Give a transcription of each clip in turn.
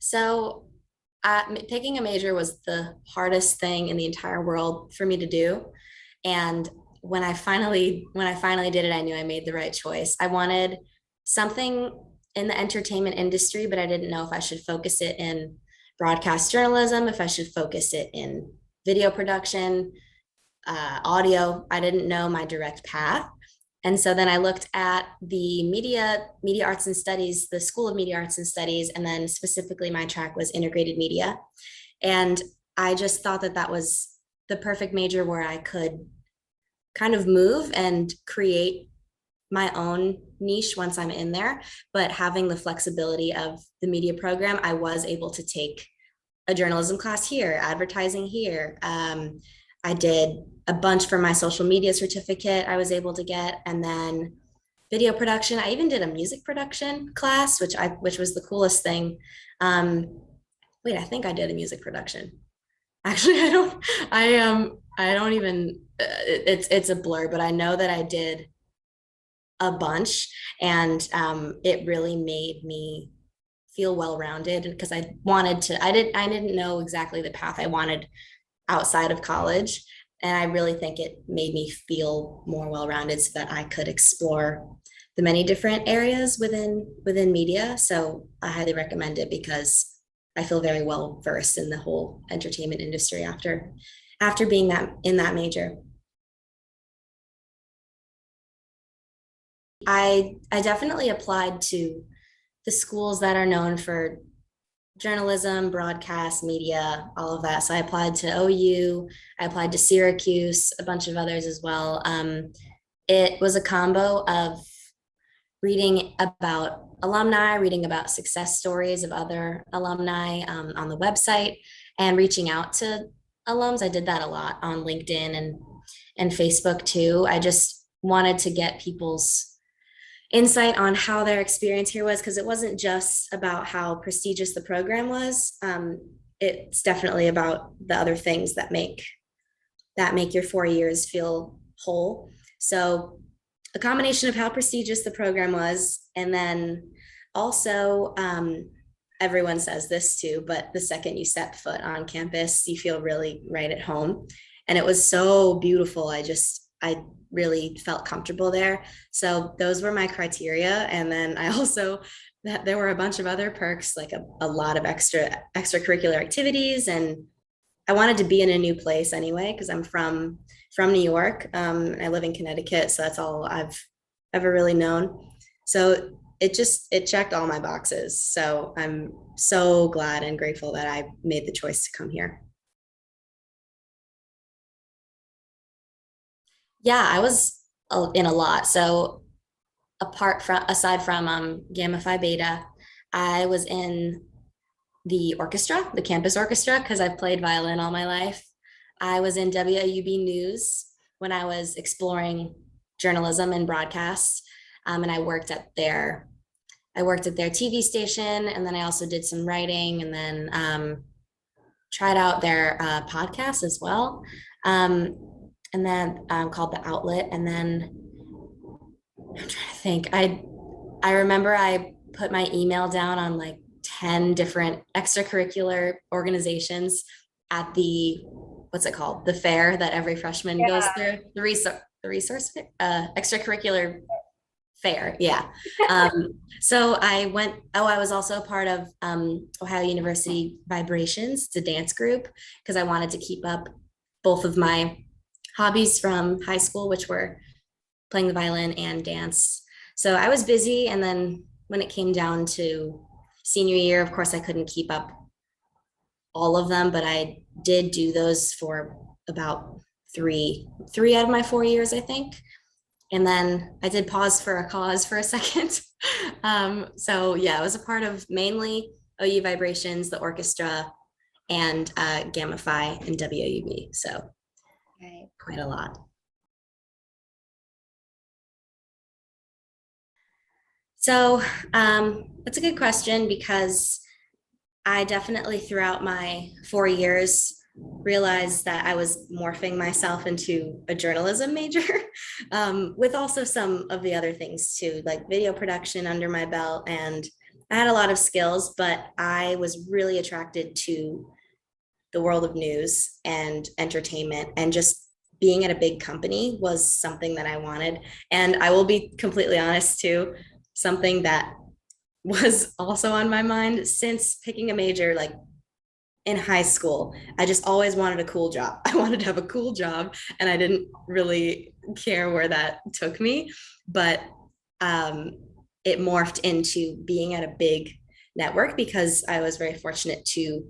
So, picking a major was the hardest thing in the entire world for me to do. And when I finally did it, I knew I made the right choice. I wanted something in the entertainment industry, but I didn't know if I should focus it in broadcast journalism, if I should focus it in video production, audio. I didn't know my direct path. And so then I looked at the media arts and studies, the School of Media Arts and Studies, and then specifically my track was integrated media. And I just thought that that was the perfect major where I could kind of move and create my own niche once I'm in there. But having the flexibility of the media program, I was able to take a journalism class here, advertising here. I did a bunch for my social media certificate I was able to get, and then video production. I even did a music production class, which was the coolest thing. Um, Wait, I think I did a music production. Actually, I don't even. It's a blur, but I know that I did a bunch, and it really made me feel well-rounded because I didn't know exactly the path I wanted outside of college. And I really think it made me feel more well-rounded so that I could explore the many different areas within media. So I highly recommend it because I feel very well versed in the whole entertainment industry after being that in that major. I definitely applied to the schools that are known for journalism, broadcast, media, all of that. So I applied to OU, I applied to Syracuse, a bunch of others as well. It was a combo of reading about alumni, reading about success stories of other alumni on the website, and reaching out to alums. I did that a lot on LinkedIn and Facebook too. I just wanted to get people's insight on how their experience here was because it wasn't just about how prestigious the program was. It's definitely about the other things that make your 4 years feel whole. So a combination of how prestigious the program was, and then also everyone says this too, but the second you set foot on campus, you feel really right at home. And it was so beautiful. I really felt comfortable there. So those were my criteria. And then I also that there were a bunch of other perks, like a lot of extracurricular activities. And I wanted to be in a new place anyway, because I'm from New York. And I live in Connecticut. So that's all I've ever really known. So it checked all my boxes. So I'm so glad and grateful that I made the choice to come here. Yeah, I was in a lot. So aside from Gamma Phi Beta, I was in the orchestra, the campus orchestra, because I've played violin all my life. I was in WAUB News when I was exploring journalism and broadcast, and I worked at their TV station, and then I also did some writing, and then tried out their podcast as well. Um, and then called the Outlet, and then I'm trying to think. I remember I put my email down on like 10 different extracurricular organizations at the what's it called? The fair that every freshman goes Yeah. through. The resource extracurricular fair. Yeah. So I went, I was also a part of Ohio University Vibrations, it's a dance group, because I wanted to keep up both of my hobbies from high school, which were playing the violin and dance. So I was busy. And then when it came down to senior year, of course, I couldn't keep up all of them, but I did do those for about three out of my 4 years, I think. And then I did pause for a cause for a second. So yeah, I was a part of mainly OU Vibrations, the orchestra, and Gamma Phi and WAUB. So Right. quite a lot. So that's a good question because I definitely throughout my 4 years realized that I was morphing myself into a journalism major with also some of the other things too, like video production under my belt and I had a lot of skills, but I was really attracted to the world of news and entertainment, and just being at a big company was something that I wanted. And I will be completely honest too, something that was also on my mind since picking a major, like in high school. I just always wanted a cool job. I wanted to have a cool job, and I didn't really care where that took me. But um, it morphed into being at a big network because I was very fortunate to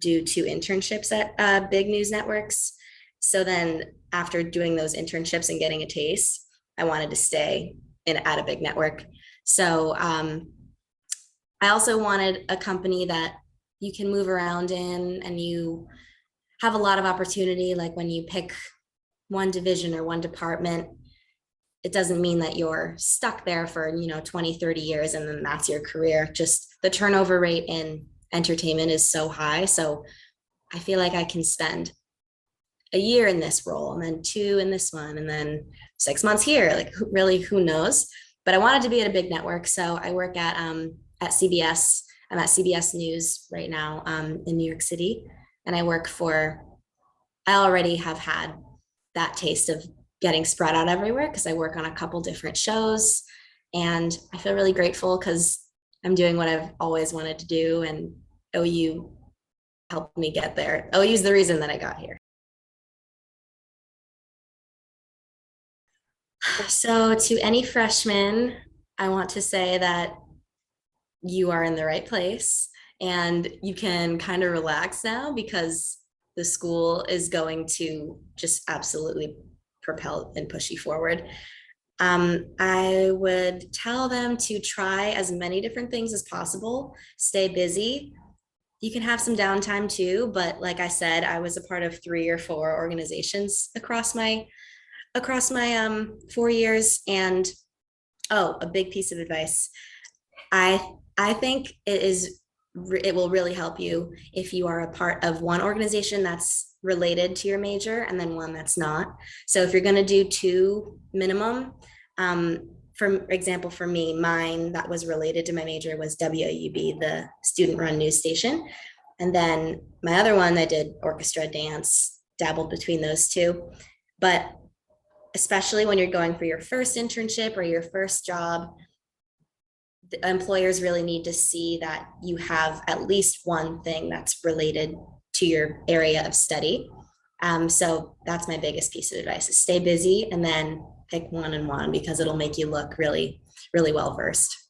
do 2 internships at big news networks. So then, after doing those internships and getting a taste, I wanted to stay at a big network. So I also wanted a company that you can move around in and you have a lot of opportunity. Like when you pick one division or one department, it doesn't mean that you're stuck there for 20, 30 years and then that's your career. Just the turnover rate in entertainment is so high. So I feel like I can spend a year in this role and then 2 in this one and then 6 months here. Like really, who knows? But I wanted to be at a big network. So I work at CBS. I'm at CBS News right now in New York City. And I already have had that taste of getting spread out everywhere because I work on a couple different shows. And I feel really grateful because I'm doing what I've always wanted to do. And OU helped me get there. OU is the reason that I got here. So, to any freshmen, I want to say that you are in the right place and you can kind of relax now because the school is going to just absolutely propel and push you forward. I would tell them to try as many different things as possible, stay busy. You can have some downtime too, but like I said, I was a part of 3 or 4 organizations across my 4 years. And oh, a big piece of advice. I think it will really help you if you are a part of one organization that's related to your major and then one that's not. So if you're going to do 2 minimum, for example, for me, mine that was related to my major was WAUB, the student run news station. And then my other one, I did orchestra, dance, dabbled between those two. But especially when you're going for your first internship or your first job, the employers really need to see that you have at least one thing that's related to your area of study. So that's my biggest piece of advice is stay busy and then pick one and one because it'll make you look really, really well versed.